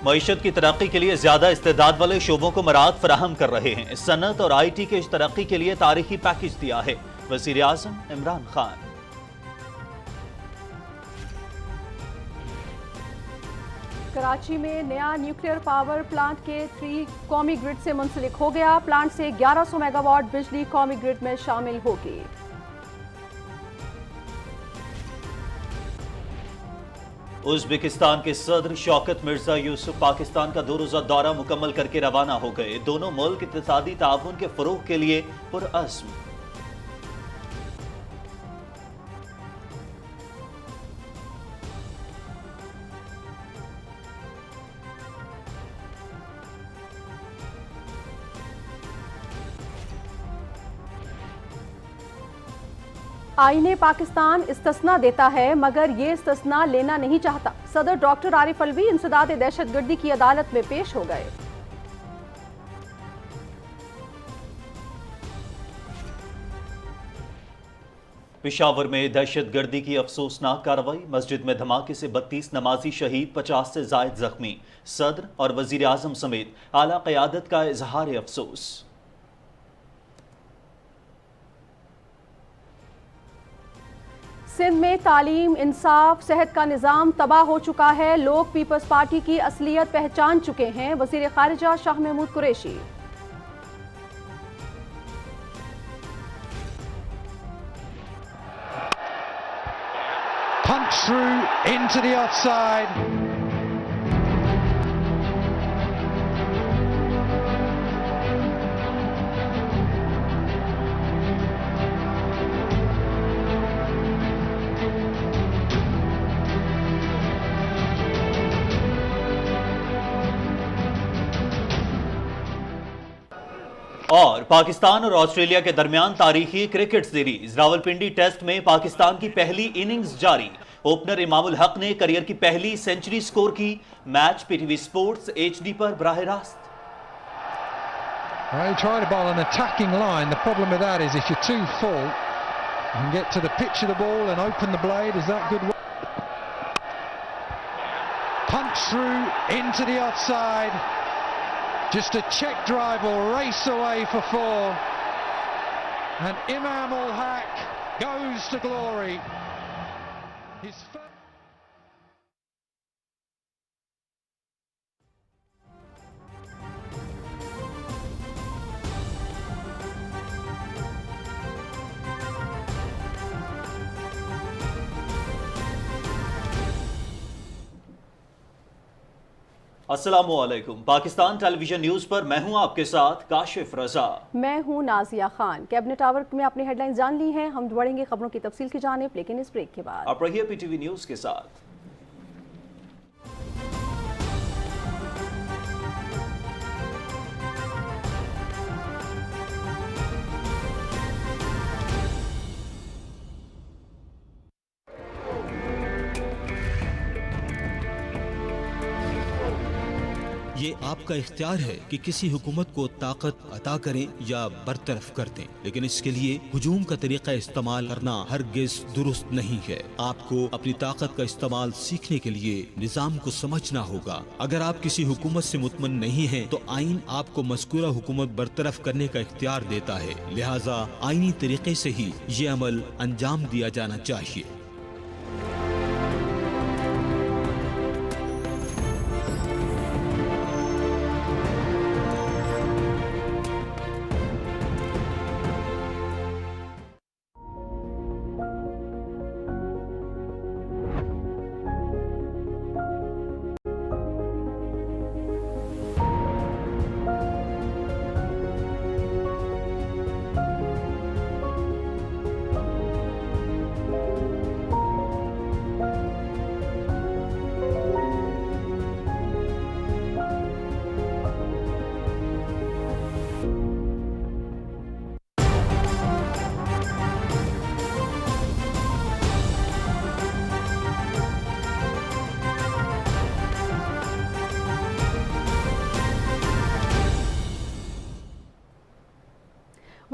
معیشت کی ترقی کے لیے زیادہ استعداد والے شعبوں کو مراعات فراہم کر رہے ہیں۔ صنعت اور آئی ٹی کے ترقی کے لیے تاریخی پیکج دیا ہے، وزیر اعظم عمران خان۔ کراچی میں نیا نیوکلیئر پاور پلانٹ کے 3 قومی گرڈ سے منسلک ہو گیا۔ پلانٹ سے 1100 میگا واٹ بجلی قومی گرڈ میں شامل ہوگی۔ ازبکستان کے صدر شوکت مرزا یوسف پاکستان کا 2 روزہ دورہ مکمل کر کے روانہ ہو گئے۔ دونوں ملک اقتصادی تعاون کے فروغ کے لیے پرعزم۔ آئین پاکستان استثناء دیتا ہے مگر یہ استثناء لینا نہیں چاہتا۔ صدر ڈاکٹر عارف الوی انسداد دہشت گردی کی عدالت میں پیش ہو گئے۔ پشاور میں دہشت گردی کی افسوسناک کارروائی، مسجد میں دھماکے سے 32 نمازی شہید، 50 سے زائد زخمی۔ صدر اور وزیر اعظم سمیت اعلیٰ قیادت کا اظہار افسوس۔ سندھ میں تعلیم، انصاف، صحت کا نظام تباہ ہو چکا ہے۔ لوگ پیپلز پارٹی کی اصلیت پہچان چکے ہیں، وزیر خارجہ Shah Mahmood Qureshi. Punch through into the offside. اور پاکستان اور آسٹریلیا کے درمیان تاریخی کرکٹ سیریز، راولپنڈی ٹیسٹ میں پاکستان کی پہلی اننگز جاری۔ اوپنر امام الحق نے کیریئر کی پہلی سنچری سکور کی۔ Match P T V sports HD پر براہ راست۔ He tried to bowl an attacking line. The problem with that is if you're too full, you can get to the pitch of the ball and open the blade. Is that good? Punch through into the offside. Just a check drive or race away for 4. And Imam ul Haq goes to glory. His first السلام علیکم۔ پاکستان ٹیلی vision news پر میں ہوں آپ کے ساتھ کاشف رضا۔ میں ہوں Nazia Khan. Cabinet آور میں اپنی ہیڈ لائنز جان لی ہیں، ہم بڑھیں گے خبروں کی تفصیل کی جانب، لیکن اس بریک کے بعد آپ رہیے پی ٹی وی نیوز کے ساتھ۔ یہ آپ کا اختیار ہے کہ کسی حکومت کو طاقت عطا کریں یا برطرف کر دیں، لیکن اس کے لیے ہجوم کا طریقہ استعمال کرنا ہرگز درست نہیں ہے۔ آپ کو اپنی طاقت کا استعمال سیکھنے کے لیے نظام کو سمجھنا ہوگا۔ اگر آپ کسی حکومت سے مطمئن نہیں ہیں تو آئین آپ کو مذکورہ حکومت برطرف کرنے کا اختیار دیتا ہے، لہٰذا آئینی طریقے سے ہی یہ عمل انجام دیا جانا چاہیے۔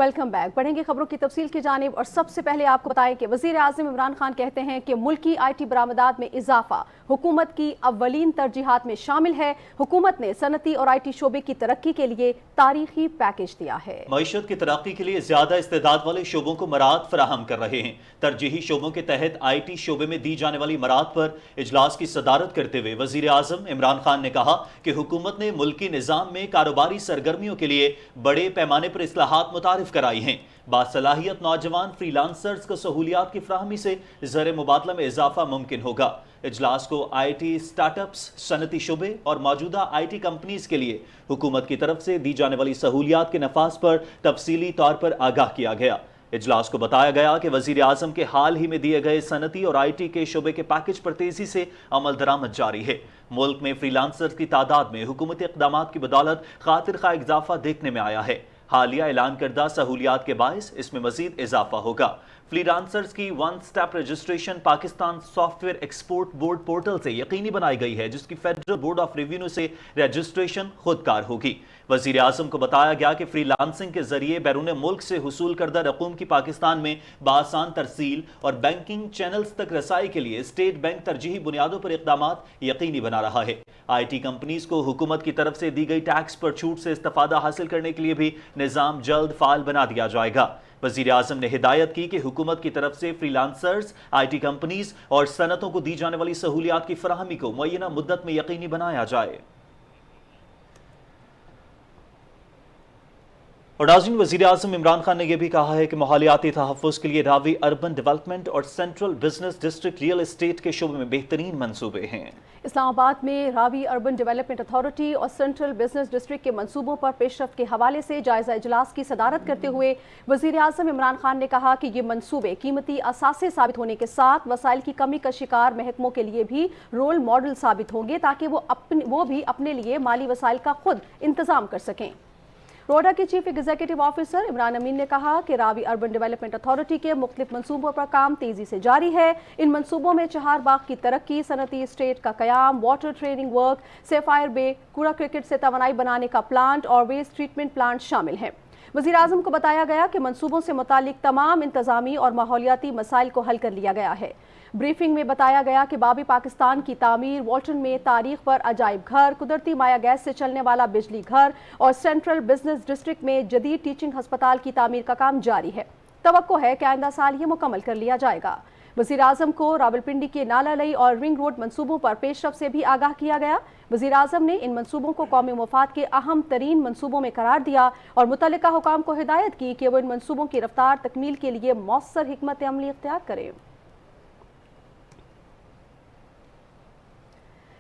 Welcome back. बढ़ेंगे खबरों की तफसील की जानिब और सबसे पहले आपको बताएं कि वजीर आज़म इमरान खान कहते हैं कि मुल्की IT बरामदात में इजाफा हुकूमत की अव्वलीन तरजीहात में शामिल है। हुकूमत ने सनती और IT शोबे की तरक्की के लिए तारीखी पैकेज दिया है। मईशत की तरक्की के लिए ज्यादा इस्तेदाद वाले शोबों को मराद फराहम कर रहे हैं। तरजीही शोबों के तहत IT शोबे में दी जाने वाली मराद पर इजलास की सदारत करते हुए वजीर आज़म इमरान खान ने कहा कि हुकूमत ने मुल्की निज़ाम में कारोबारी सरगर्मियों के लिए बड़े पैमाने पर इस्लाहात मुतारिफ कराई हैं। बासलाहियत नौजवान फ्रीलांसर्स को सहूलियात की फ्राहमी से ज़र मुबादला में इजाफा मुमकिन होगा। इजलास को IT स्टार्टअप्स, सनती शुबे और मौजूदा IT कंपनीज के लिए हुकूमत की तरफ से दी जाने वाली सहूलियात के नफाज पर तफसीली तौर पर आगाह किया गया। इजलास को बताया गया कि वजीर आज़म के हाल ही में दिए गए सनती और IT के शुबे के पैकेज पर तेजी से अमल दरामद जारी है। मुल्क में फ्रीलांसर्स की तादाद में हुकूमती इक़दामात की बदौलत खातिर खा इजाफा देखने में आया है। हालिया ऐलान करदा सहूलियात के बायस इसमें मजीद इजाफा होगा। फ्रीलांसर्स की one step registration Pakistan software export board portal से यकीनी बनाई गई है, जिसकी फेडरल बोर्ड ऑफ रेवेन्यू से रजिस्ट्रेशन खुदकार होगी। वजीर आज़म को बताया गया कि फ्रीलांसिंग के जरिए बैरून मुल्क से हुसूल करदा रकूम की पाकिस्तान में बासान तरसील और बैंकिंग चैनल्स तक रसाई के लिए स्टेट बैंक तरजीही बुनियादों पर इक़दामात यकीनी बना रहा है। IT कंपनीज को हुकूमत की तरफ से दी गई टैक्स पर छूट से इस्तिफादा हासिल करने के लिए भी निज़ाम जल्द फाल बना दिया जाएगा। वज़ीर आज़म ने हिदायत की कि हुकूमत की तरफ से फ्रीलांसर्स, IT कंपनीज और सनतों को दी जाने वाली सहूलियात की फराहमी को मुअय्यना मुद्दत में यकीनी बनाया जाए। और नाज़रीन, वज़ीर आज़म इमरान खान ने यह भी कहा है कि माहौलियाती तहफ़्फ़ुज़ के लिए रावी अर्बन डेवलपमेंट और central business district real estate के शोबे में बेहतरीन मंसूबे हैं। इस्लामाबाद में रावी अर्बन डेवलपमेंट अथॉरिटी और सेंट्रल बिजनेस डिस्ट्रिक्ट के मंसूबों पर पेशरफ्त के हवाले से जायजा इजलास की सदारत करते हुए वज़ीर आज़म इमरान खान ने कहा कि ये मंसूबे कीमती असासे साबित होने के साथ वसाइल की कमी का शिकार महकमों के लिए भी रोल मॉडल साबित होंगे, ताकि वो भी अपने लिए माली वसाइल का खुद इंतजाम कर सकें। रोडा के चीफ एग्जीक्यूटिव ऑफिसर इमरान अमीन ने कहा कि रावी अर्बन डेवलपमेंट अथॉरिटी के मुख्तलिफ मंसूबों पर काम तेजी से जारी है। इन मंसूबों में चहारबाग की तरक्की, सनती स्टेट का कयाम, वाटर ट्रेनिंग वर्क, सेफायर बे, कूड़ा क्रिकेट से तवानाई बनाने का प्लांट और वेस्ट ट्रीटमेंट प्लांट शामिल हैं। वज़ीर आज़म को बताया गया कि मंसूबों से मुतालिक तमाम इंतजामी और माहौलियाती मसाइल को हल कर लिया गया है। ब्रीफिंग में बताया गया कि बाबी पाकिस्तान की तामीर, वाल्टन में तारीख पर अजायब घर, कुदरती माया गैस से चलने वाला बिजली घर और सेंट्रल बिजनेस डिस्ट्रिक्ट में जदीद टीचिंग हस्पताल की तामीर का काम जारी है। तवक्को है कि आइंदा साल ये मुकम्मल कर लिया जाएगा। वज़ीर आज़म को रावलपिंडी के नाला लई और रिंग रोड मंसूबों पर पेशरफ से भी आगाह किया गया। वज़ीर आज़म ने इन मंसूबों को कौमी मफाद के अहम तरीन मंसूबों में करार दिया और मुतल्लिका हुकाम को हिदायत की कि वो इन मंसूबों की रफ्तार तकमील के लिए मौसर हिकमत अमली इख्तियार करें।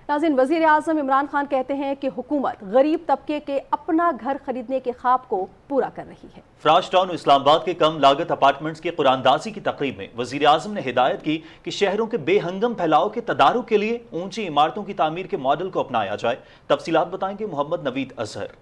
नाज़रीन, वज़ीर आज़म इमरान खान कहते हैं कि हुकूमत गरीब तबके के अपना घर खरीदने के ख्वाब को पूरा कर रही है। फ्राश टाउन इस्लामाबाद के कम लागत अपार्टमेंट्स की कुरानदाजी की तकरीब में वज़ीर आज़म ने हिदायत की कि शहरों के बेहंगम फैलाव के तदारुक के लिए ऊंची इमारतों की तामीर के मॉडल को अपनाया जाए। तफसीलात बताएंगे मोहम्मद नवीद अजहर।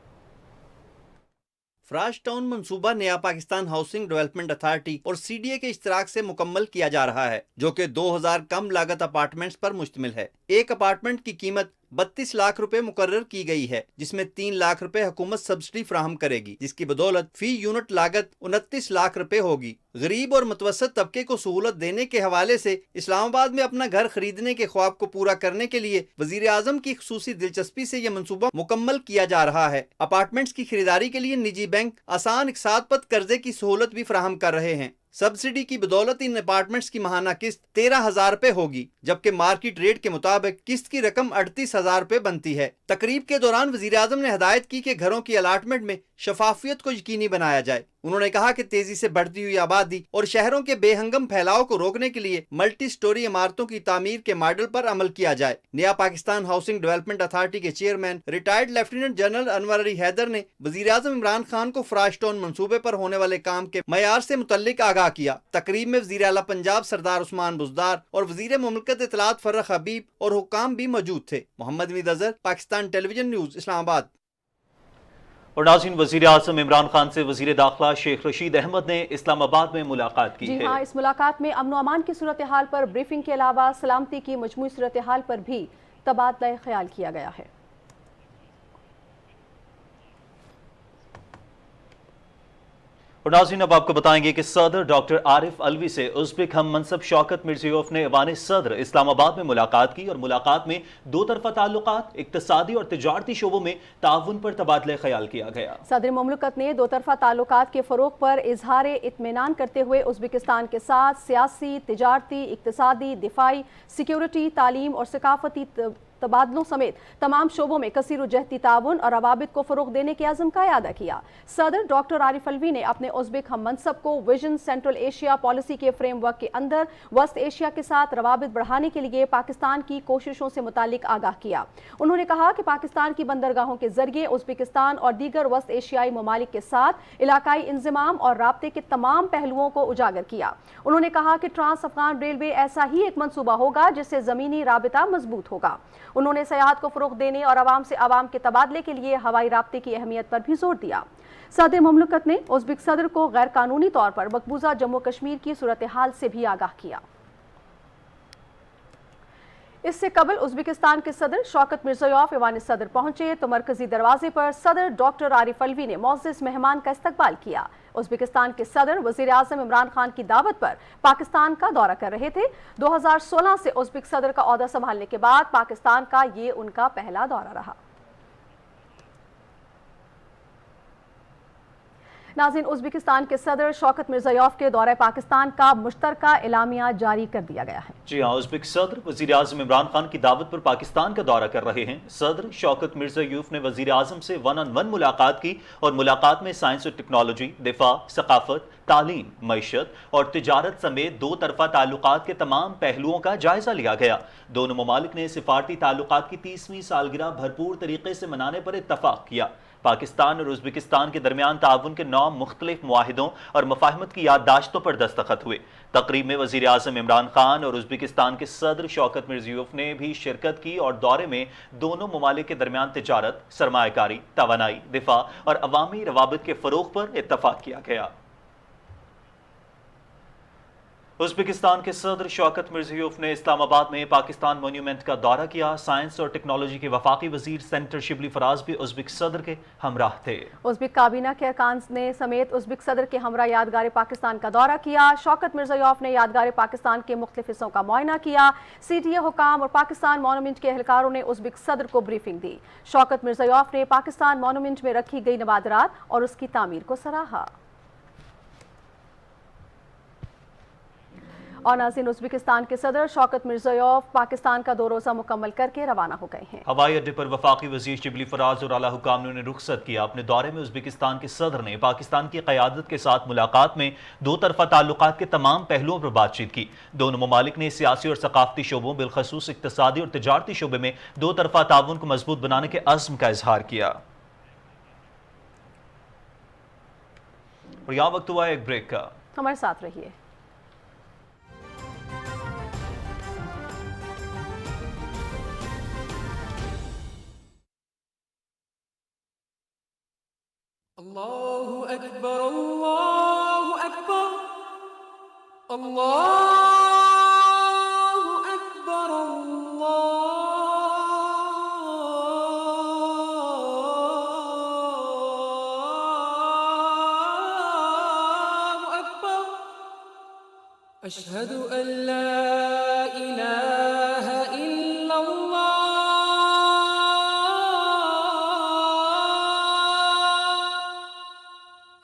फ्राश टाउन मंसूबा नया पाकिस्तान हाउसिंग डेवलपमेंट अथॉरिटी और CDA के इश्तराक से मुकम्मल किया जा रहा है, जो कि 2000 कम लागत अपार्टमेंट्स पर मुश्तमिल है। एक अपार्टमेंट की कीमत 32 लाख रुपए मुकर्रर की गई है, जिसमें 3 लाख रुपए हुकूमत सब्सिडी फ्राहम करेगी, जिसकी बदौलत फी यूनिट लागत 29 लाख रुपए होगी। गरीब और मुतवसत तबके को सहूलत देने के हवाले से इस्लामाबाद में अपना घर खरीदने के ख्वाब को पूरा करने के लिए वजीर आजम की खुसूसी दिलचस्पी से यह मंसूबा मुकम्मल किया जा रहा है। अपार्टमेंट्स की खरीदारी के लिए निजी बैंक आसान इकसातपद कर्जे की सहूलत भी फ्राहम कर रहे हैं। सब्सिडी की बदौलत इन अपार्टमेंट्स की माहाना किस्त 13,000 रुपए होगी, जबकि मार्केट रेट के मुताबिक किस्त की रकम 38,000 रुपए बनती है। तकरीब के दौरान वजीर आजम ने हिदायत की कि घरों की अलाटमेंट में शफाफियत को यकीनी बनाया जाए। उन्होंने कहा कि तेजी से बढ़ती हुई आबादी और शहरों के बेहंगम फैलाव को रोकने के लिए मल्टी स्टोरी इमारतों की तामीर के मॉडल पर अमल किया जाए। नया पाकिस्तान हाउसिंग डेवलपमेंट अथॉरिटी के chairman retired lieutenant general Anwar Ali Haider ने वजीर आजम इमरान खान को फ्राश टाउन मंसूबे पर होने वाले काम के मयार से मुतल्लिक आगाह किया। तकरीब में वजीर आला पंजाब सरदार उस्मान बुज़दार और वजीर मुमलकत इत्तलात फर्रख हबीब और हुक्काम भी मौजूद थे। Muhammad Naveed Azhar, Pakistan television news, Islamabad. और नाज़रीन, वज़ीर आज़म इमरान खान से वज़ीर दाखिला शेख रशीद अहमद ने इस्लामाबाद में मुलाकात की है। हाँ, इस मुलाकात में अमन अमान की सूरत हाल पर ब्रीफिंग के अलावा सलामती की मजमूई सूरत हाल पर भी तबादला ख्याल किया गया है। اور ناظرین اب آپ کو بتائیں گے کہ صدر ڈاکٹر عارف الوی سے ازبک ہم منصب شوکت مرزیوف نے ایوان صدر اسلام آباد میں ملاقات کی اور ملاقات میں دو طرفہ تعلقات، اقتصادی اور تجارتی شعبوں میں تعاون پر تبادلہ خیال کیا گیا۔ صدر مملکت نے دو طرفہ تعلقات کے فروغ پر اظہار اطمینان کرتے ہوئے ازبکستان کے ساتھ سیاسی، تجارتی، اقتصادی، دفاعی، سیکیورٹی، تعلیم اور ثقافتی تبادلوں سمیت تمام شعبوں میں کثیر و جہتی تعاون اور روابط کو فروغ دینے کے عزم کا اعادہ کیا۔ صدر ڈاکٹر عارف الوی نے اپنے ازبک ہم منصب کو ویژن سینٹرل ایشیا پالیسی کے فریم ورک کے اندر وسط ایشیا کے ساتھ روابط بڑھانے کے لیے پاکستان کی کوششوں سے متعلق آگاہ کیا۔ انہوں نے کہا کہ پاکستان کی بندرگاہوں کے ذریعے ازبکستان اور دیگر وسط ایشیائی ممالک کے ساتھ علاقائی انضمام اور رابطے کے تمام پہلوؤں کو اجاگر کیا۔ انہوں نے کہا کہ ٹرانس افغان ریلوے ایسا ہی ایک منصوبہ ہوگا جس سے زمینی رابطہ مضبوط ہوگا۔ انہوں نے سیاحت کو فروغ دینے اور عوام سے عوام کے تبادلے کے لیے ہوائی رابطے کی اہمیت پر بھی زور دیا۔ صدر مملکت نے ازبک صدر کو غیر قانونی طور پر مقبوضہ جموں کشمیر کی صورتحال سے بھی آگاہ کیا۔ اس سے قبل ازبکستان کے صدر شوکت مرزیوف ایوان صدر پہنچے تو مرکزی دروازے پر صدر ڈاکٹر عارف الوی نے معزز مہمان کا استقبال کیا۔ ازبکستان کے صدر وزیر اعظم عمران خان کی دعوت پر پاکستان کا دورہ کر رہے تھے۔ 2016 سے ازبک صدر کا عہدہ سنبھالنے کے بعد پاکستان کا یہ ان کا پہلا دورہ رہا۔ ناظرین، ازبکستان کے صدر شوکت مرزیوف کے دورہ پاکستان کا مشترکہ اعلامیہ جاری کر دیا گیا ہے۔ جی ہاں، ازبک صدر وزیر اعظم عمران خان کی دعوت پر پاکستان کا دورہ کر رہے ہیں۔ صدر شوکت مرزیوف نے وزیر اعظم سے ون آن ون ملاقات کی اور ملاقات میں سائنس اور ٹیکنالوجی، دفاع، ثقافت، تعلیم، معیشت اور تجارت سمیت دو طرفہ تعلقات کے تمام پہلوؤں کا جائزہ لیا گیا۔ دونوں ممالک نے سفارتی تعلقات کی 30ویں سالگرہ بھرپور طریقے سے منانے پر اتفاق کیا۔ پاکستان اور ازبکستان کے درمیان تعاون کے 9 مختلف معاہدوں اور مفاہمت کی یادداشتوں پر دستخط ہوئے۔ تقریب میں وزیر اعظم عمران خان اور ازبکستان کے صدر شوکت مرزیوف نے بھی شرکت کی اور دورے میں دونوں ممالک کے درمیان تجارت، سرمایہ کاری، توانائی، دفاع اور عوامی روابط کے فروغ پر اتفاق کیا گیا۔ ازبکستان کے صدر شوکت مرزیوف نے اسلام آباد میں پاکستان مونیومنٹ کا دورہ کیا۔ سائنس اور ٹیکنالوجی کے وفاقی وزیر سینٹر شبلی فراز بھی ازبک صدر کے ہمراہ تھے۔ ازبک کابینہ کے ارکان نے سمیت ازبک صدر کے ہمراہ یادگار پاکستان کا دورہ کیا۔ شوکت مرزیوف نے یادگار پاکستان کے مختلف حصوں کا معائنہ کیا۔ سی ٹی اے حکام اور پاکستان مونومنٹ کے اہلکاروں نے ازبک صدر کو بریفنگ دی۔ شوکت مرزیوف نے پاکستان مونومنٹ میں رکھی گئی نوادرات اور اس کی تعمیر کو سراہا۔ اور ناظرین، ازبکستان کے صدر شوکت مرزیوف پاکستان کا 2 روزہ مکمل کر کے روانہ ہو گئے ہیں۔ ہوائی اڈے پر وفاقی وزیر شبلی فراز اور اعلیٰ حکام نے انہیں رخصت کیا۔ اپنے دورے میں ازبکستان کے صدر نے پاکستان کی قیادت کے ساتھ ملاقات میں دو طرفہ تعلقات کے تمام پہلوؤں پر بات چیت کی۔ دونوں ممالک نے سیاسی اور ثقافتی شعبوں، بالخصوص اقتصادی اور تجارتی شعبے میں دو طرفہ تعاون کو مضبوط بنانے کے عزم کا اظہار کیا۔ اور یہاں وقت ہوا ایک بریک کا۔ ہمارے ساتھ رہیے۔ الله أكبر الله أكبر الله أكبر الله أكبر أشهد أن لا إله إلا الله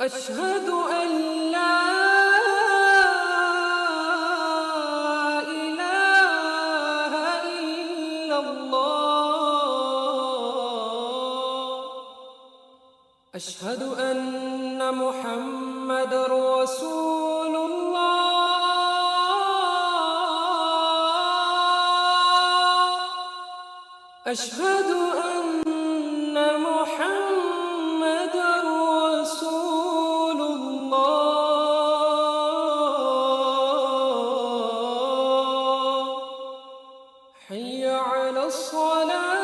أشهد أن لا إله إلا الله أشهد أن محمد رسول الله أشهد أن محمد رسول الله حي على الصلاة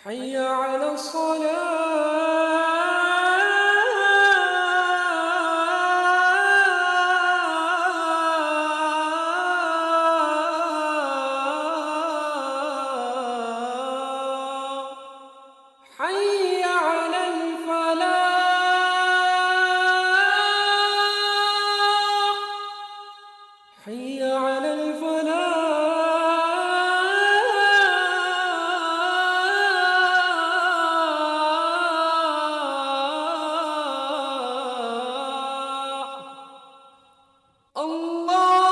حي على الصلاة حي على الفلاح الله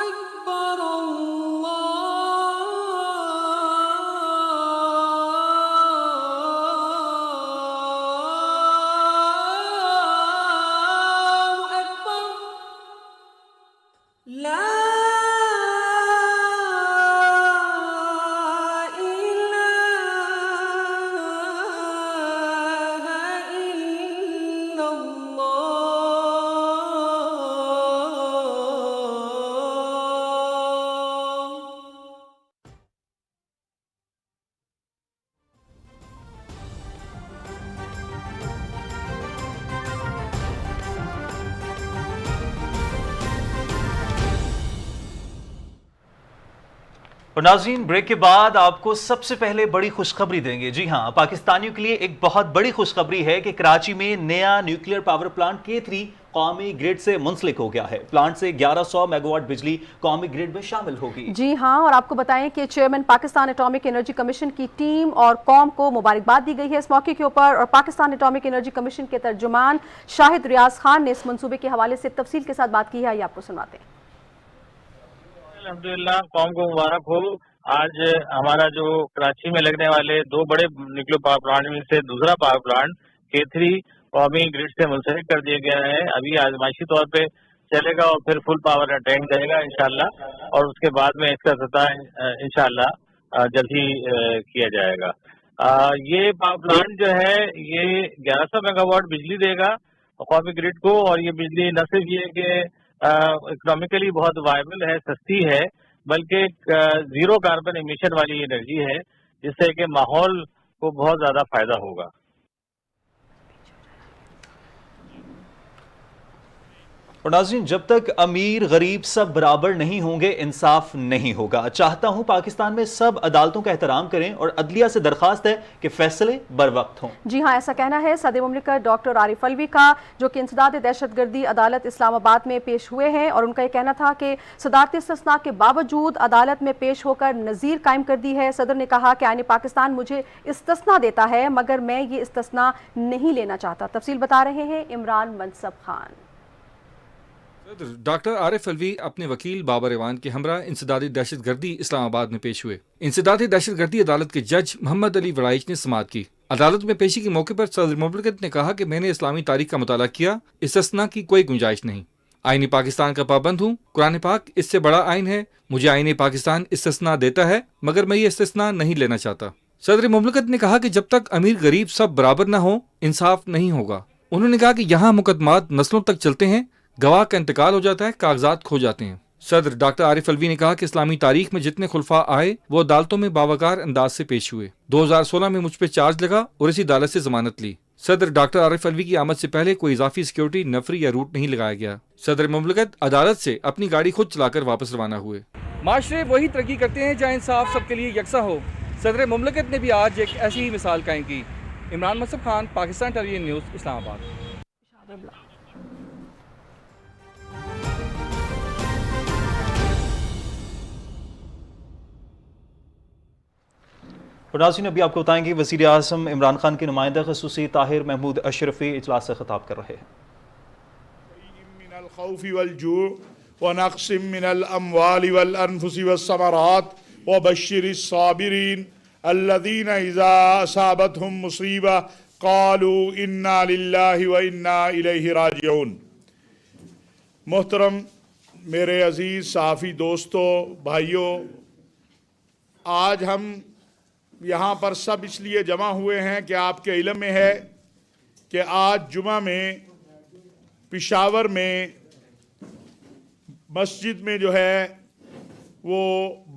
أكبر الله أكبر لا إله إلا الله. اور ناظرین، بریک کے بعد آپ کو سب سے پہلے بڑی خوشخبری دیں گے۔ جی ہاں، پاکستانیوں کے لیے ایک بہت بڑی خوشخبری ہے کہ کراچی میں نیا نیوکلیئر پاور پلانٹ K3 قومی گریڈ سے منسلک ہو گیا ہے۔ پلانٹ سے 1100 میگا واٹ بجلی قومی گریڈ میں شامل ہوگی۔ جی ہاں، اور آپ کو بتائیں کہ chairman Pakistan atomic energy commission کی ٹیم اور قوم کو مبارکباد دی گئی ہے اس موقع کے اوپر، اور پاکستان اٹامک انرجی کمیشن کے ترجمان شاہد ریاض خان نے اس منصوبے کے حوالے سے تفصیل کے ساتھ بات کی ہے، یہ آپ کو سنواتے ہیں۔ الحمدللہ، قوم کو مبارک ہو۔ آج ہمارا جو کراچی میں لگنے والے دو بڑے نیوکلیئر پاور پلانٹ میں سے دوسرا پاور پلانٹ K3 قومی گریڈ سے منسلک کر دیا گیا ہے۔ ابھی آزمائشی طور پہ چلے گا اور پھر فل پاور اٹینڈ کرے گا انشاءاللہ، اور اس کے بعد میں اس کا افتتاح انشاءاللہ جلد ہی کیا جائے گا۔ یہ پاور پلانٹ جو ہے یہ 1100 میگا واٹ بجلی دے گا قومی گریڈ کو، اور یہ بجلی نہ صرف یہ کہ اکنامیکلی بہت وائبل ہے، سستی ہے، بلکہ زیرو کاربن ایمیشن والی انرجی ہے، جس سے کہ ماحول کو بہت زیادہ فائدہ ہوگا۔ اور ناظرین، جب تک امیر غریب سب برابر نہیں ہوں گے انصاف نہیں ہوگا۔ چاہتا ہوں پاکستان میں سب عدالتوں کا احترام کریں، اور عدلیہ سے درخواست ہے کہ فیصلے بر وقت ہوں۔ جی ہاں، ایسا کہنا ہے صدر مملکت ڈاکٹر عارف الوی کا، جو کہ انسداد دہشت گردی عدالت اسلام آباد میں پیش ہوئے ہیں، اور ان کا یہ کہنا تھا کہ صدارتی استثناء کے باوجود عدالت میں پیش ہو کر نظیر قائم کر دی ہے۔ صدر نے کہا کہ آئین پاکستان مجھے استثناء دیتا ہے، مگر میں یہ استثناء نہیں لینا چاہتا۔ تفصیل بتا رہے ہیں عمران منصب خان۔ ڈاکٹر عارف الوی اپنے وکیل بابر ایوان کے ہمراہ انسدادی دہشت گردی اسلام آباد میں پیش ہوئے۔ انسدادی دہشت گردی عدالت کے جج محمد علی وڑائچ نے سماعت کی۔ عدالت میں پیشی کے موقع پر صدر مملکت نے کہا کہ میں نے اسلامی تاریخ کا مطالعہ کیا، استثناء کی کوئی گنجائش نہیں۔ آئین پاکستان کا پابند ہوں، قرآن پاک اس سے بڑا آئین ہے، مجھے آئین پاکستان استثناء دیتا ہے، مگر میں یہ استثناء نہیں لینا چاہتا۔ صدر مملکت نے کہا کہ جب تک امیر غریب سب برابر نہ ہوں انصاف نہیں ہوگا۔ انہوں نے کہا کہ یہاں مقدمات نسلوں تک چلتے ہیں، گواہ کا انتقال ہو جاتا ہے، کاغذات کھو جاتے ہیں۔ صدر ڈاکٹر عارف الوی نے کہا کہ اسلامی تاریخ میں جتنے خلفاء آئے وہ عدالتوں میں باوقار انداز سے پیش ہوئے۔ 2016 میں مجھ پہ چارج لگا اور اسی عدالت سے ضمانت لی۔ صدر ڈاکٹر عارف الوی کی آمد سے پہلے کوئی اضافی سیکیورٹی، نفری یا روٹ نہیں لگایا گیا۔ صدر مملکت عدالت سے اپنی گاڑی خود چلا کر واپس روانہ ہوئے۔ معاشرے وہی ترقی کرتے ہیں جہاں انصاف سب کے لیے یکساں ہو۔ صدر مملکت نے بھی آج ایک ایسی ہی مثال قائم کی۔ عمران منصب خان، پاکستان ٹیلی ویژن نیوز، اسلام آباد۔ اور ناظرین، ابھی آپ کو بتائیں گے وزیر اعظم عمران خان کے نمائندہ خصوصی طاہر محمود اشرفی اجلاس سے خطاب کر رہے ہیں۔ من الخوف والجوع ونقص من الاموال والانفس والثمرات وبشر الصابرين الذين اذا اصابتهم مصيبة قالوا انا لله وانا اليه راجعون۔ محترم میرے عزیز صحافی دوستوں، بھائیوں، آج ہم یہاں پر سب اس لیے جمع ہوئے ہیں کہ آپ کے علم میں ہے کہ آج جمعہ میں پشاور میں مسجد میں جو ہے وہ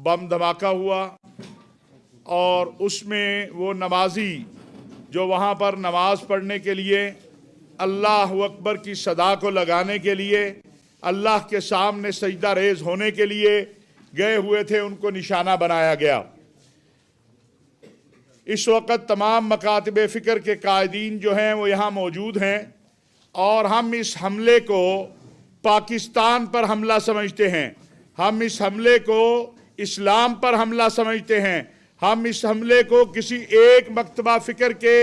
بم دھماکہ ہوا، اور اس میں وہ نمازی جو وہاں پر نماز پڑھنے کے لیے اللہ اکبر کی صدا کو لگانے کے لیے اللہ کے سامنے سجدہ ریز ہونے کے لیے گئے ہوئے تھے، ان کو نشانہ بنایا گیا۔ اس وقت تمام مکاتب فکر کے قائدین جو ہیں وہ یہاں موجود ہیں، اور ہم اس حملے کو पाकिस्तान पर हमला समझते हैं, हम इस हमले को इस्लाम पर हमला समझते हैं, हम इस हमले को किसी एक मकतबा फ़िक्र के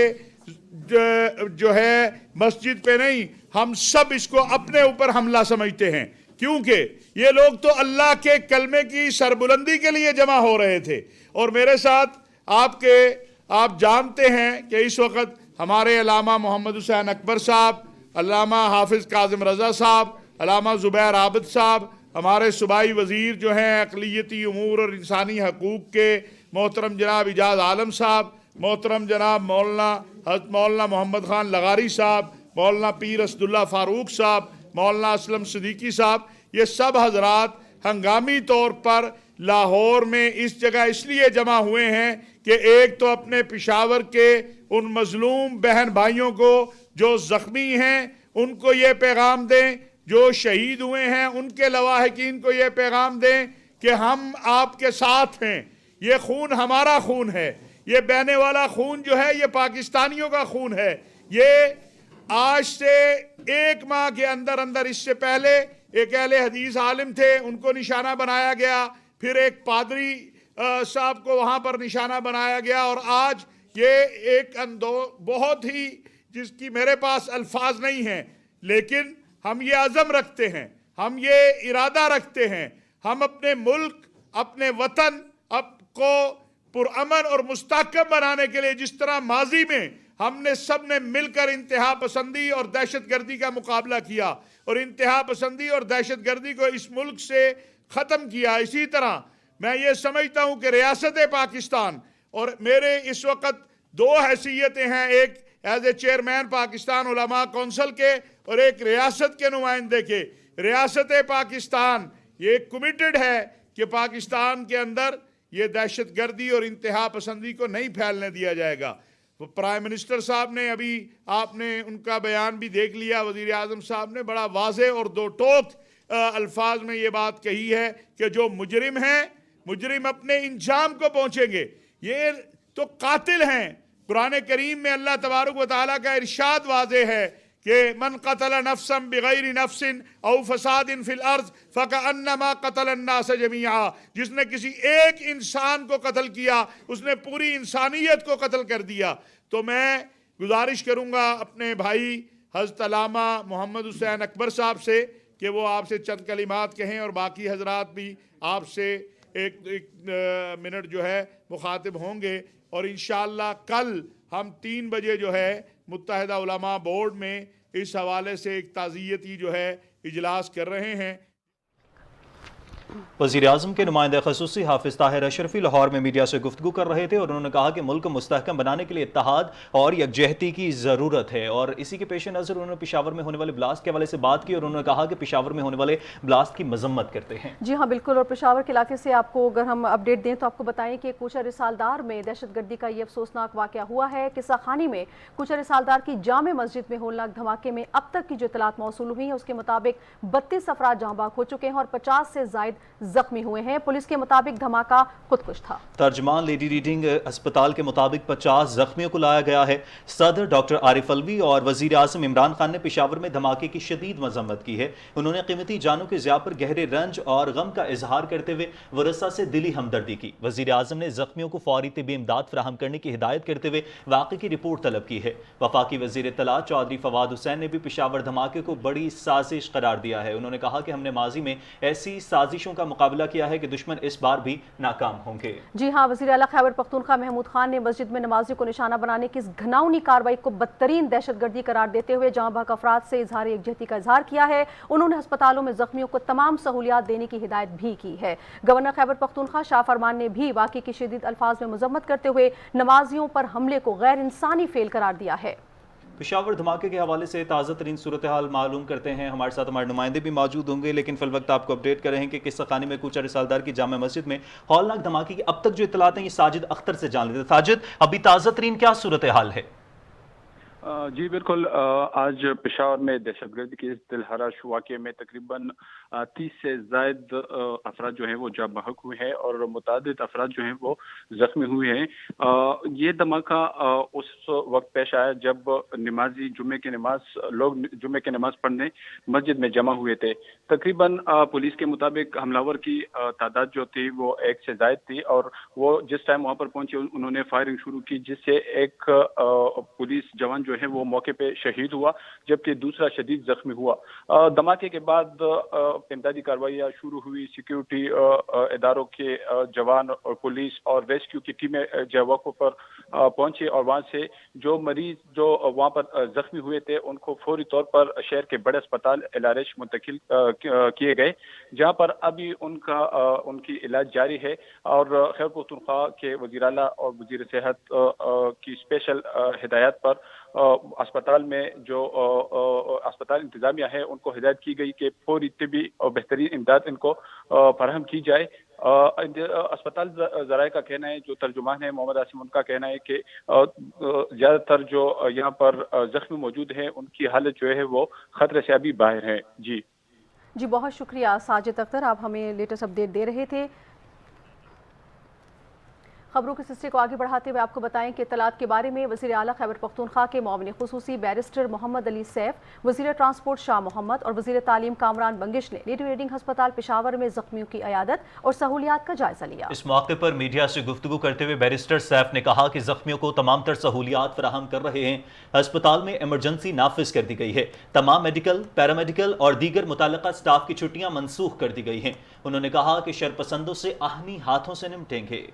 जो है मस्जिद पे नहीं, हम सब इसको अपने ऊपर हमला समझते हैं, क्योंकि ये लोग तो अल्लाह के कलमे की सरबुलंदी के लिए जमा हो रहे थे। और मेरे साथ आप जानते हैं कि इस वक्त हमारे अल्लामा मोहम्मद हुसैन अकबर साहब, अल्लामा हाफिज़ काज़िम रज़ा साहब, अल्लामा ज़ुबैर आबिद साहब, हमारे सूबाई वज़ीर जो हैं अक़लियती उमूर और इंसानी हकूक़ के मोहतरम जनाब इजाज़ आलम साहब, मोहतरम जनाब मौलाना मोहम्मद ख़ान लगारी साहब, मौलाना पीर असदुल्ला फ़ारूक साहब, मौलाना असलम सिद्दीकी साहब, ये सब हजरात हंगामी तौर पर लाहौर में इस जगह इसलिए जमा हुए हैं कि एक तो अपने पेशावर के उन मजलूम बहन भाइयों को जो ज़ख्मी हैं उनको ये पैगाम दें, जो शहीद हुए हैं उनके लवाहिकीन को ये पैगाम दें कि हम आपके साथ हैं, ये खून हमारा खून है, ये बहने वाला खून जो है ये पाकिस्तानियों का खून है। ये आज से 1 माह के अंदर अंदर, इससे पहले एक अहले हदीस आलिम थे, उनको निशाना बनाया गया, फिर एक पादरी साहब को वहाँ पर निशाना बनाया गया, और आज ये एक बहुत ही जिसकी मेरे पास अल्फाज नहीं हैं, लेकिन हम ये अज़म रखते हैं, हम ये इरादा रखते हैं, हम अपने मुल्क, अपने वतन को पुरअमन और मुस्तहकम बनाने के लिए जिस तरह माजी में हमने सब ने मिलकर इंतहा पसंदी और दहशत गर्दी का मुकाबला किया और इंतहा पसंदी और दहशत गर्दी को इस मुल्क से ख़त्म किया, इसी तरह मैं ये समझता हूँ कि रियासत पाकिस्तान, और मेरे इस वक्त 2 हैसियतें हैं, एक एज ए चेयरमैन पाकिस्तान उलमा कौंसिल के और एक रियासत के नुमाइंदे के। रियासत पाकिस्तान ये कमिटेड है कि पाकिस्तान के अंदर ये दहशत गर्दी और इंतहा पसंदी को नहीं फैलने दिया जाएगा। वो प्राइम मिनिस्टर साहब ने अभी, आपने उनका बयान भी देख लिया, वज़ीर आज़म साहब ने बड़ा वाज़े और 2 टोक अल्फाज में ये बात कही है कि जो मुजरिम हैं, मुजरिम अपने इंजाम को पहुँचेंगे, ये तो कातिल हैं। कुरान करीम में अल्लाह तबारक व तआला का इरशाद वाज़े है कि मन क़तल नफ्सन बिग़ैरि नफ्सिन औ फ़सादिन फ़िल अर्ज़ फ़कअन्नमा क़तल अन्नास जमीआ, जिसने किसी एक इंसान को कत्ल किया उसने पूरी इंसानियत को कत्ल कर दिया। तो मैं गुजारिश करूँगा अपने भाई हज़रत अल्लामा मोहम्मद हुसैन अकबर साहब से कि वो आपसे चंद कलिमात कहें, और बाकी हजरात भी आपसे एक मिनट जो है मुखातिब होंगे, और इंशाअल्लाह कल हम 3 बजे जो है मुत्तहिदा उलमा बोर्ड में इस हवाले से एक ताज़ियती जो है इजलास कर रहे हैं। वज़ीर आज़म के नुमाइंदा ख़ुसूसी हाफिज़ ताहिर अशरफी लाहौर में मीडिया से गुफ्तगू कर रहे थे और उन्होंने कहा कि मुल्क को मुस्तहकम बनाने के लिए इत्तेहाद और यकजहती की ज़रूरत है, और इसी के पेश नज़र उन्होंने पेशावर में होने वाले ब्लास्ट के हवाले से बात की और उन्होंने कहा कि पेशावर में होने वाले ब्लास्ट की मजम्मत करते हैं। जी हाँ बिल्कुल, और पेशावर के इलाके से आपको अगर हम अपडेट दें तो आपको बताएं कि कूचर रिसालदार में दहशत गर्दी का ये अफसोसनाक वाक़या हुआ है। किस्सा खानी में कूचर रिसालदार की जामे मस्जिद में होलनाक धमाके में अब तक की जो इत्तलात मौसूल हुई है उसके मुताबिक 32 अफराद जहाँ बाग हो चुके हैं और 50 से ज़ायद जख्मी हुए हैं। पुलिस के मुताबिक धमाका खुदकुश था। तर्जमान लेडी रीडिंग अस्पताल के मुताबिक 50 जख्मियों को लाया गया है। सदर डॉक्टर आरिफ अलवी और वजीर आज़म इमरान खान ने पेशावर में धमाके की शदीद मजम्मत की है। उन्होंने कीमती जानों के ज़िया पर गहरे रंज और गम का इजहार करते हुए वरसा से दिली हमदर्दी की। वजीर आज़म ने जख्मियों को फौरी तिब्बी इमदाद फराहम करने की हिदायत करते हुए वाक़े की रिपोर्ट तलब की है। वफाकी वजीर इत्तला चौधरी फवाद हुसैन ने भी पेशावर धमाके को बड़ी साजिश करार दिया है। उन्होंने कहा कि हमने माजी में ऐसी साजिशों का मुकाबला किया है कि दुश्मन इस बार भी नाकाम होंगे। जी हाँ, वज़ीर आला खैबर पख्तूनख्वा महमूद खान ने मस्जिद में नमाजियों को निशाना बनाने की इस घिनौनी कार्रवाई को बदतरीन दहशतगर्दी करार देते हुए जहाँ बाग अफराद से इजहार यकजहती का इजहार किया है। उन्होंने अस्पतालों में जख्मियों को तमाम सहूलियात देने की हिदायत भी की है। गवर्नर खैबर पख्तूनख्वा शाह फरमान ने भी वाक़े की शदीद अल्फाज में मजम्मत करते हुए नमाजियों पर हमले को गैर इंसानी फेल करार दिया है। पेशावर धमाके के हवाले से ताज़ा तरीन सूरत हाल मालूम करते हैं। हमारे साथ हमारे नुमाइंदे भी मौजूद होंगे, लेकिन फिल वक्त आपको अपडेट कर रहे हैं कि किस्सा खानी में कूचर रिसालदार की जामा मस्जिद में हौलनाक धमाके की अब तक जो इत्तलात हैं ये साजिद अख्तर से जान लेते। साजिद, अभी ताज़ा तरीन क्या सूरत हाल है? جی بالکل، آج پشاور میں دہشت گردی کے اس دلہراش واقعے میں تقریباً 30 سے زائد افراد جو ہیں وہ جاں بحق ہوئے ہیں اور متعدد افراد جو ہیں وہ زخمی ہوئے ہیں۔ یہ دھماکہ اس وقت پیش آیا جب لوگ جمعے کی نماز پڑھنے مسجد میں جمع ہوئے تھے۔ تقریباً پولیس کے مطابق حملہ ور کی تعداد جو تھی وہ 1 سے زائد تھی، اور وہ جس ٹائم وہاں پر پہنچے انہوں نے فائرنگ شروع کی، جس سے ایک پولیس جوان جو ہے وہ موقع پہ شہید ہوا جبکہ دوسرا شدید زخمی ہوا۔ دھماکے کے بعد امدادی کارروائیاں شروع ہوئی، سیکیورٹی اداروں کے جوان اور پولیس اور ریسکیو کی ٹیمیں جگہوں پر پہنچے اور وہاں سے جو مریض جو وہاں پر زخمی ہوئے تھے ان کو فوری طور پر شہر کے بڑے اسپتال العرش منتقل کیے گئے، جہاں پر ابھی ان کی علاج جاری ہے۔ اور خیبر پختونخوا کے وزیر اعلیٰ اور وزیر صحت کی اسپیشل ہدایات پر اسپتال میں جو اسپتال انتظامیہ ہے ان کو ہدایت کی گئی کہ فوری طبی اور بہترین امداد ان کو فراہم کی جائے۔ اسپتال ذرائع کا کہنا ہے، جو ترجمان ہے محمد عاصم، ان کا کہنا ہے کہ زیادہ تر جو یہاں پر زخمی موجود ہیں ان کی حالت جو ہے وہ خطرے سے ابھی باہر ہے۔ جی بہت شکریہ ساجد اختر، آپ ہمیں لیٹسٹ اپڈیٹ دے رہے تھے۔ خبروں کے سلسلے کو آگے بڑھاتے ہوئے آپ کو بتائیں کہ اطلاعات کے بارے میں وزیر اعلیٰ خیبر پختونخوا کے معاون خصوصی بیرسٹر محمد علی سیف، وزیر ٹرانسپورٹ شاہ محمد اور وزیر تعلیم کامران بنگش نے لیڈی ریڈنگ ہسپتال پشاور میں زخمیوں کی عیادت اور سہولیات کا جائزہ لیا۔ اس موقع پر میڈیا سے گفتگو کرتے ہوئے بیرسٹر سیف نے کہا کہ زخمیوں کو تمام تر سہولیات فراہم کر رہے ہیں۔ ہسپتال میں ایمرجنسی نافذ کر دی گئی ہے، تمام میڈیکل، پیرامیڈیکل اور دیگر متعلقہ سٹاف کی چھٹیاں منسوخ کر دی گئی ہیں۔ انہوں نے کہا کہ شرپسندوں سے آہنی ہاتھوں سے نمٹیں گے۔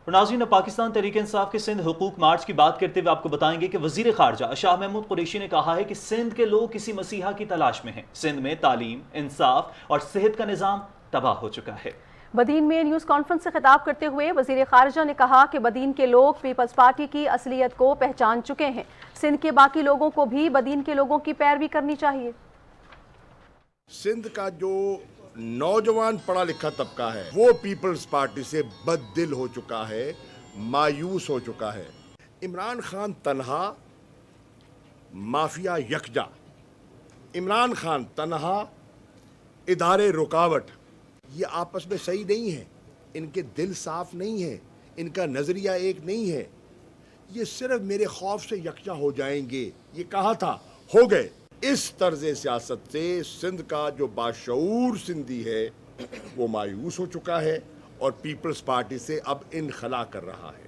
ناظرین، پاکستان تحریک انصاف کے سندھ حقوق مارچ کی بات کرتے ہوئے آپ کو بتائیں گے کہ وزیر خارجہ شاہ محمود قریشی نے کہا ہے کہ سندھ کے لوگ کسی مسیحا کی تلاش میں ہیں۔ سندھ میں تعلیم، انصاف اور صحت کا نظام تباہ ہو چکا ہے۔ بدین میں نیوز کانفرنس سے خطاب کرتے ہوئے وزیر خارجہ نے کہا کہ بدین کے لوگ پیپلز پارٹی کی اصلیت کو پہچان چکے ہیں۔ سندھ کے باقی لوگوں کو بھی بدین کے لوگوں کی پیروی کرنی چاہیے۔ سندھ کا جو نوجوان پڑھا لکھا طبقہ ہے وہ پیپلز پارٹی سے بد دل ہو چکا ہے، مایوس ہو چکا ہے۔ عمران خان تنہا، مافیا یکجا، عمران خان تنہا، ادارے رکاوٹ، یہ آپس میں صحیح نہیں ہے، ان کے دل صاف نہیں ہے، ان کا نظریہ ایک نہیں ہے، یہ صرف میرے خوف سے یکجا ہو جائیں گے، یہ کہا تھا، ہو گئے۔ اس طرز سیاست سے سندھ کا جو باشعور سندھی ہے وہ مایوس ہو چکا ہے اور پیپلز پارٹی سے اب انخلا کر رہا ہے۔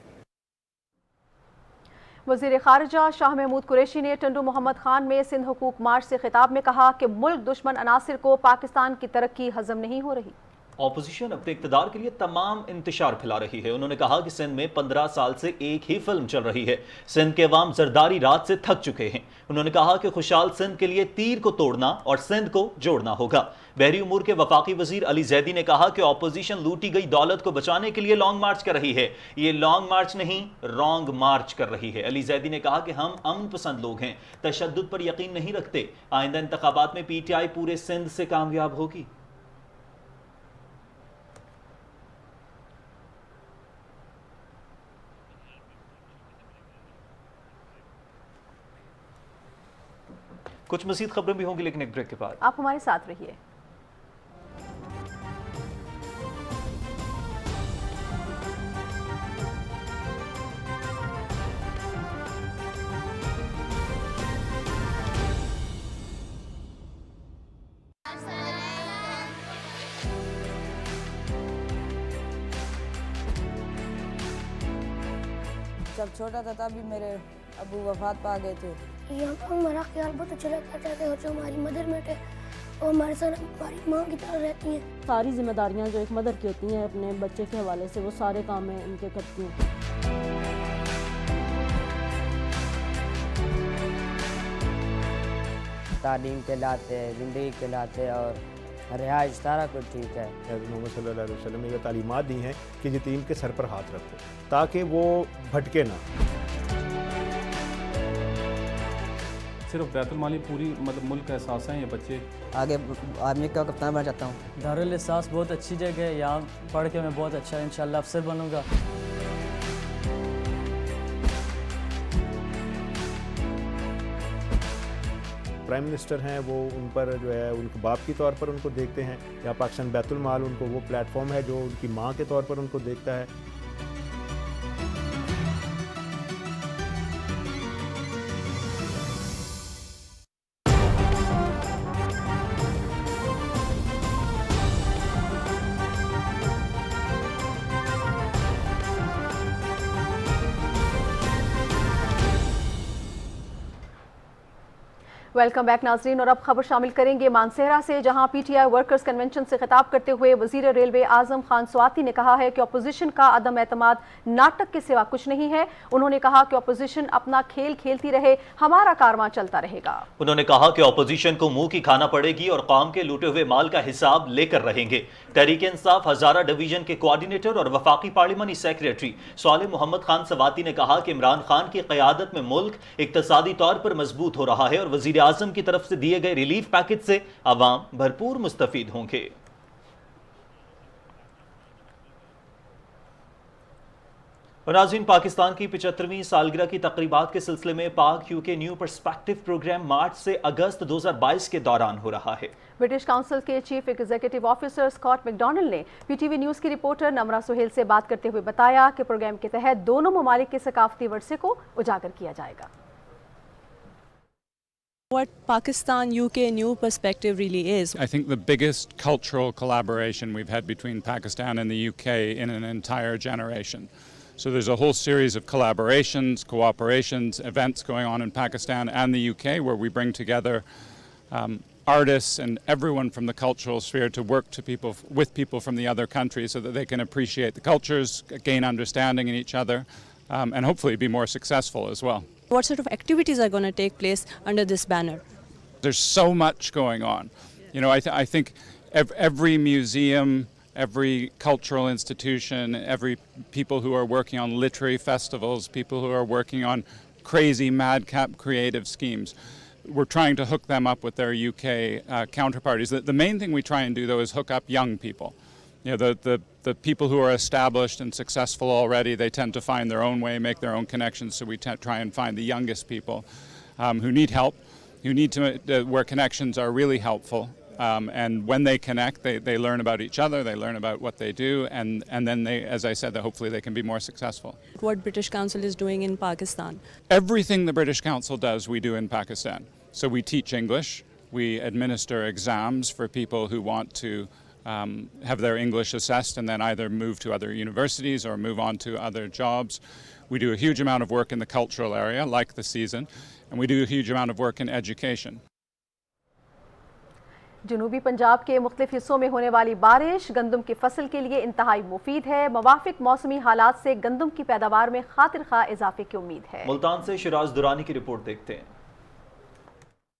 وزیر خارجہ شاہ محمود قریشی نے ٹنڈو محمد خان میں سندھ حقوق مارچ سے خطاب میں کہا کہ ملک دشمن عناصر کو پاکستان کی ترقی ہضم نہیں ہو رہی۔ اپوزیشن اپنے اقتدار کے لیے تمام انتشار پھیلا رہی ہے۔ انہوں نے کہا کہ سندھ میں 15 سال سے ایک ہی فلم چل رہی ہے۔ سندھ کے عوام زرداری رات سے تھک چکے ہیں۔ انہوں نے کہا کہ خوشحال سندھ کے لیے تیر کو توڑنا اور سندھ کو جوڑنا ہوگا۔ بحری امور کے وفاقی وزیر علی زیدی نے کہا کہ اپوزیشن لوٹی گئی دولت کو بچانے کے لیے لانگ مارچ کر رہی ہے۔ یہ لانگ مارچ نہیں، رانگ مارچ کر رہی ہے۔ علی زیدی نے کہا کہ ہم امن پسند لوگ ہیں، تشدد پر یقین نہیں رکھتے۔ آئندہ انتخابات میں پی ٹی آئی پورے سندھ سے کامیاب ہوگی۔ کچھ مزید خبریں بھی ہوں گی لیکن ایک بریک کے بعد آپ ہمارے ساتھ رہیے۔ جب چھوٹا تھا تب بھی میرے ابو وفات پا گئے تھے۔ ہمارا خیال بہت اچھا لگتا ہے جو ہماری مدر میٹ ہے وہ ہمارے ساتھ ہماری ماں کی طرح رہتی ہیں۔ ساری ذمہ داریاں جو ایک مدر کی ہوتی ہیں اپنے بچے کے حوالے سے وہ سارے کام میں ان کے کرتی ہیں۔ تعلیم کے لاتے، زندگی کے لاتے اور رہائش سارا کچھ ٹھیک ہے۔ حضرت محمد صلی اللہ علیہ وسلم نے یہ تعلیمات دی ہیں کہ یتیم کے سر پر ہاتھ رکھو تاکہ وہ بھٹکے نہ۔ सिर्फ बैतुल-माली पूरी मतलब मुल्क का एहसास है ये बच्चे। आगे आर्मी का कप्तान बनना चाहता हूँ। दारुल एहसास बहुत अच्छी जगह है, यहाँ पढ़ के मैं बहुत अच्छा इंशाल्लाह अफसर बनूंगा। प्राइम मिनिस्टर हैं वो उन पर जो है उनको बाप के तौर पर उनको देखते हैं, या पाकिस्तान बैतुल माल उनको वो प्लेटफॉर्म है जो उनकी माँ के तौर पर उनको देखता है। वेलकम बैक नाजरीन, और अब खबर शामिल करेंगे मानसेहरा से, जहां पीटीआई वर्कर्स कन्वेंशन से खिताब करते हुए वजीर रेलवे आजम खान स्वाति ने कहा है कि अपोजिशन का अदम एतमाद नाटक के सिवा कुछ नहीं है। उन्होंने कहा कि अपोजिशन अपना खेल खेलती रहे, हमारा कारवां चलता रहेगा। उन्होंने कहा कि अपोजिशन को मुंह की खाना पड़ेगी और कौम के लूटे हुए माल का हिसाब लेकर रहेंगे। तहरीक इंसाफ हजारा डिवीजन के कोऑर्डिनेटर और वफाकी पार्लिमानी सेक्रेटरी साले मोहम्मद खान स्वाति ने कहा कि इमरान खान की क़यादत में मुल्क इक्तसादी तौर पर मजबूत हो रहा है और वजीर आजम की तरफ से दिए गए रिलीफ पैकेज से अवाम भरपूर मुस्तफीद होंगे। नाज़रीन, पाकिस्तान की 75वीं सालगिरह की तकरीबात के सिलसिले में पाक यूके न्यू पर्सपेक्टिव प्रोग्राम मार्च से अगस्त 2022 के दौरान हो रहा है। ब्रिटिश काउंसिल के chief executive officer Scott McDonald ने पीटीवी न्यूज की रिपोर्टर नमरा सुहेल से बात करते हुए बताया कि प्रोग्राम के तहत दोनों ममालिक के सकाफती वर्से को उजागर किया जाएगा। What Pakistan-UK new perspective really is. I think the biggest cultural collaboration we've had between Pakistan and the UK in an entire generation. So there's a whole series of collaborations, cooperations, events going on in Pakistan and the UK where we bring together artists and everyone from the cultural sphere to work with people from the other countries so that they can appreciate the cultures, gain understanding in each other, and hopefully be more successful as well. What sort of activities are going to take place under this banner? There's so much going on. You know, I think every museum, every cultural institution, every people who are working on literary festivals, people who are working on crazy madcap creative schemes, we're trying to hook them up with their UK counterparties. The main thing we try and do, though, is hook up young people. You know, the people who are established and successful already, they tend to find their own way, make their own connections, so we try and find the youngest people who need help, who need to, where connections are really helpful. And when they connect, they learn about each other, they learn about what they do, and then they, as I said, hopefully they can be more successful. What British Council is doing in Pakistan? Everything the British Council does, we do in Pakistan. So we teach English, we administer exams for people who want to have their English assessed and then either move to other universities or move on to other jobs. We do a huge amount of work in the cultural area, like the season, and we do a huge amount of work in education. जनूबी पंजाब के मुख्तलिफ हिस्सों में होने वाली बारिश गंदम की फसल के लिए इंतहाई मुफीद है। मवाफिक मौसमी हालात से गंदम की पैदावार में खातिर खा इजाफे की उम्मीद है। मुल्तान से शिराज दुरानी की रिपोर्ट देखते हैं।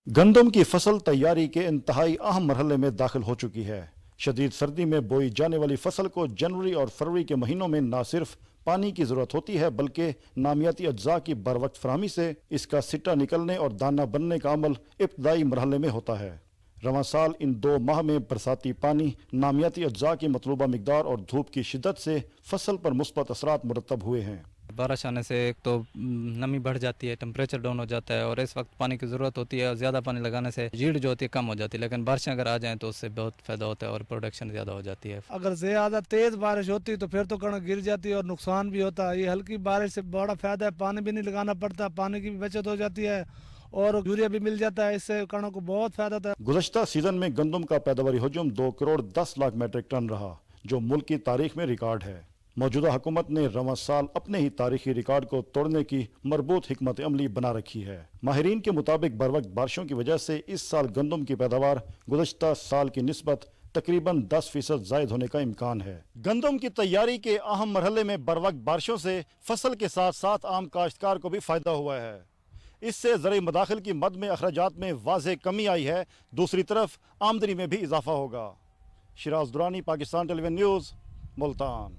गंदम की फसल तैयारी के इंतहाई अहम मरहले में दाखिल हो चुकी है। शदीद सर्दी में बोई जाने वाली फसल को जनवरी और फरवरी के महीनों में न सिर्फ पानी की ज़रूरत होती है बल्कि नामियाती अज्जा की बरवक्त फराहमी से इसका सिट्टा निकलने और दाना बनने का अमल इब्तदाई मरहले में होता है। रवां साल इन 2 माह में बरसाती पानी, नामियाती अज्जा की मतलूबा मिकदार और धूप की शिद्दत से फसल पर मुस्बत असरात मुरतब हुए हैं। बारिश आने से एक तो नमी बढ़ जाती है, टेम्परेचर डाउन हो जाता है और इस वक्त पानी की ज़रूरत होती है और ज़्यादा पानी लगाने से यील्ड जो होती है कम हो जाती है, लेकिन बारिशें अगर आ जाएं तो उससे बहुत फ़ायदा होता है और प्रोडक्शन ज़्यादा हो जाती है। अगर ज़्यादा तेज़ बारिश होती तो फिर तो कणक गिर जाती है और नुकसान भी होता है। ये हल्की बारिश से बड़ा फ़ायदा है, पानी भी नहीं लगाना पड़ता, पानी की भी बचत हो जाती है और यूरिया भी मिल जाता है, इससे कणक को बहुत फ़ायदा होता है। गुज़श्ता सीज़न में गंदम का पैदावारी हजम 2 करोड़ 10 लाख मीट्रिक टन रहा, जो मुल्क की तारीख में रिकॉर्ड है। मौजूदा हुकूमत ने रवां साल अपने ही तारीखी रिकॉर्ड को तोड़ने की मरबूत हिकमत अमली बना रखी है। माहिरीन के मुताबिक बरवक्त बारिशों की वजह से इस साल गंदम की पैदावार गुज़श्ता साल की निस्बत तकरीबन 10% ज़ायद होने का इम्कान है। गंदम की तैयारी के अहम मरहले में बरवक्त बारिशों से फसल के साथ साथ आम काश्तकार को भी फ़ायदा हुआ है। इससे ज़राई मदाखिल की मद में अखराजात में वाज़ेह कमी आई है, दूसरी तरफ आमदनी में भी इजाफा होगा। Shiraz Durrani, Pakistan television news, Multan.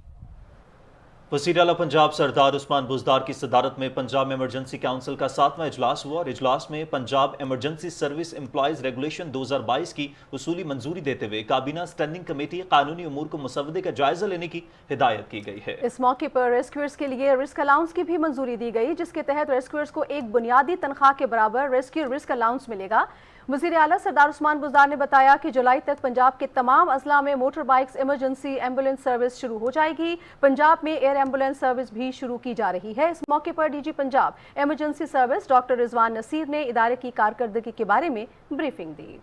वज़ीर आला पंजाब सरदार उस्मान बुज़दार की सदारत में पंजाब एमरजेंसी काउंसिल का 7वां इजलास हुआ और इजलास में Punjab emergency service employees regulation 2022 की उसूली मंजूरी देते हुए काबीना स्टैंडिंग कमेटी कानूनी उमूर को मुसवदे का जायजा लेने की हिदायत की गई है। इस मौके पर रेस्क्यूअर्स के लिए रिस्क अलाउंस की भी मंजूरी दी गई, जिसके तहत रेस्क्यूअर्स को एक बुनियादी तनख्वाह के बराबर रेस्क्यू रिस्क अलाउंस मिलेगा। वज़ीर आला सरदार उस्मान बुज़दार ने बताया कि जुलाई तक पंजाब के तमाम अजला में motor bikes emergency ambulance service शुरू हो जाएगी। पंजाब में एयर एम्बुलेंस सर्विस भी शुरू की जा रही है। इस मौके पर DG Punjab emergency service doctor Rizwan Naseer ने इदारे की कारकर्दगी के बारे में ब्रीफिंग दी।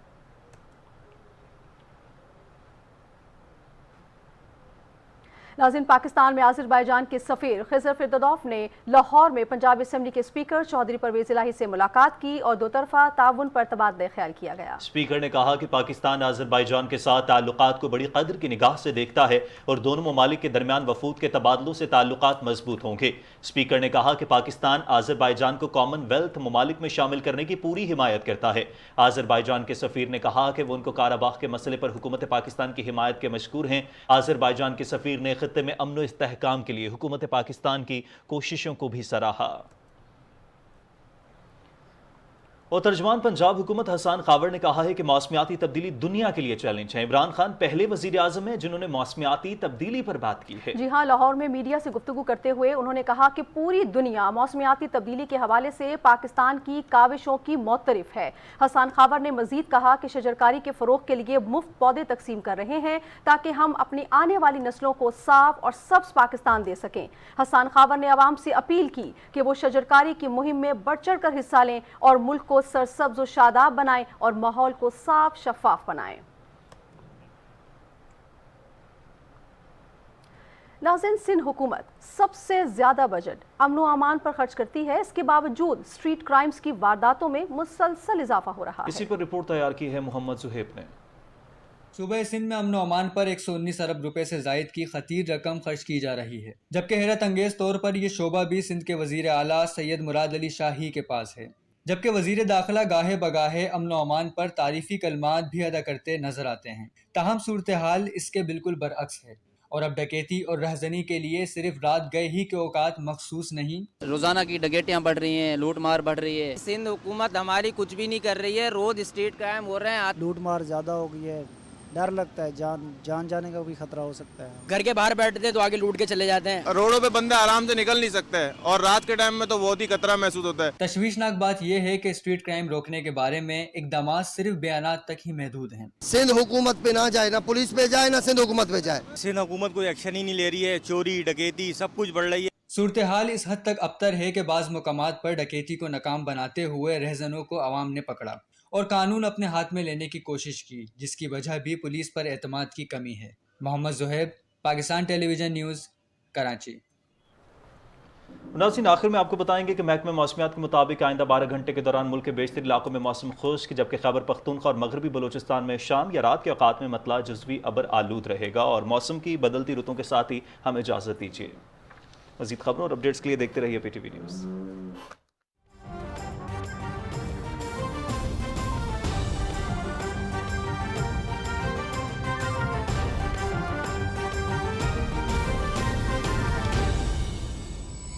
नाज़रीन, पाकिस्तान में आज़रबाईजान के सफ़ीर खिज़र फिरदौफ ने लाहौर में पंजाब असम्बली के स्पीकर चौधरी परवेज़ इलाही से मुलाकात की और दो तरफ़ा ताउन पर तबादला ख्याल किया गया। स्पीकर ने कहा कि पाकिस्तान आज़रबाईजान के साथ ताल्लुकात को बड़ी कदर की निगाह से देखता है और दोनों ममालिक के दरमियान वफूद के तबादलों से ताल्लुकात मजबूत होंगे। स्पीकर ने कहा कि पाकिस्तान आज़रबाईजान को कॉमनवेल्थ ममालिक में शामिल करने की पूरी हिमायत करता है। आज़रबाईजान के सफ़ीर ने कहा कि वो उनको काराबाख के मसले पर हुकूमत पाकिस्तान की हिमायत के मशकूर हैं। आज़रबाईजान के सफ़ीर ने खत्ते में अमन और इस्तेहकाम के लिए हुकूमत पाकिस्तान की कोशिशों को भी सराहा। और तर्जमान पंजाब हुकूमत हसन खावर ने कहा है कि मौसमियाती तब्दीली दुनिया के लिए चैलेंज है। इमरान खान पहले वजीर आजम हैं जिन्होंने मौसमियाती तब्दीली पर बात की है। जी हाँ, लाहौर में मीडिया से गुफ्तगू करते हुए उन्होंने कहा कि पूरी दुनिया मौसमियाती तब्दीली के हवाले से पाकिस्तान की काविशों की मोतरफ है। हसन खावर ने मजीद कहा कि शजरकारी के फरोग के लिए मुफ्त पौधे तकसीम कर रहे हैं ताकि हम अपनी आने वाली नस्लों को साफ और सब्ज पाकिस्तान दे सकें। हसन खावर ने आवाम से अपील की कि वो शजरकारी की मुहिम में बढ़ चढ़ कर हिस्सा लें और मुल्क को सरसब्ज और शादाब बनाएं और माहौल को साफ शफाफ बनाएं। नाज़रीन, सिंध हुकूमत सबसे ज्यादा बजट अमन व अमान पर खर्च करती है। इसके बावजूद स्ट्रीट क्राइम्स की वारदातों में मुसलसल इजाफा हो रहा है। इसी पर रिपोर्ट तैयार की है मोहम्मद सुहेब ने। सूबे सिंध में अमन अमान पर 119 अरब रुपए से जायद की खतीर रकम खर्च की जा रही है, जबकि हैरत अंगेज तौर पर यह शोबा भी सिंध के वजीर आला सैयद मुराद अली शाही के पास है। जबकि वजीर दाखिला गाहे बगाहे अमन अमान पर तारीफी कलमात भी अदा करते नजर आते हैं। ताहम सूरत हाल इसके बिल्कुल बरअक्स है और अब डकैती और रहजनी के लिए सिर्फ रात गए ही के औकात मखसूस नहीं, रोजाना की डकैतियाँ बढ़ रही हैं, लूट मार बढ़ रही है। सिंध हुकूमत हमारी कुछ भी नहीं कर रही है, रोज स्ट्रीट क्राइम हो रहे हैं, लूट मार ज्यादा हो गई है, डर लगता है, जान जाने का भी खतरा हो सकता है। घर के बाहर बैठते हैं तो आगे लूट के चले जाते हैं। रोडों पे बंदे आराम से निकल नहीं सकते हैं और रात के टाइम में तो बहुत ही खतरा महसूस होता है। तशवीशनाक बात यह है कि स्ट्रीट क्राइम रोकने के बारे में इकदामात सिर्फ बयानात तक ही महदूद हैं। सिंध हुकूमत पे ना जाए, ना पुलिस पे जाए, ना सिंध हुकूमत पे जाए। सिंध हुकूमत कोई एक्शन ही नहीं ले रही है, चोरी डकैती सब कुछ बढ़ रही है। सूरत हाल इस हद तक अबतर है कि बाज़ मुकामात पर डकैती को नाकाम बनाते हुए रहजनों को आवाम ने पकड़ा और कानून अपने हाथ में लेने की कोशिश की, जिसकी वजह भी पुलिस पर एतमाद की कमी है। Muhammad Zuhaib, Pakistan television news, Karachi. नाज़रीन, आखिर में आपको बताएंगे कि महकमे मौसमियात के मुताबिक आइंदा 12 घंटे के दौरान मुल्क के बेशतर इलाकों में मौसम खुश्क, जबकि खैबर पख्तूनख्वा और मगरबी बलूचिस्तान में शाम या रात के औकात में मतला जुज़वी अबर आलूद रहेगा। और मौसम की बदलती रुतों के साथ ही हमें इजाज़त दीजिए। मज़ीद खबरों और अपडेट्स के लिए देखते रहिए PTV न्यूज़।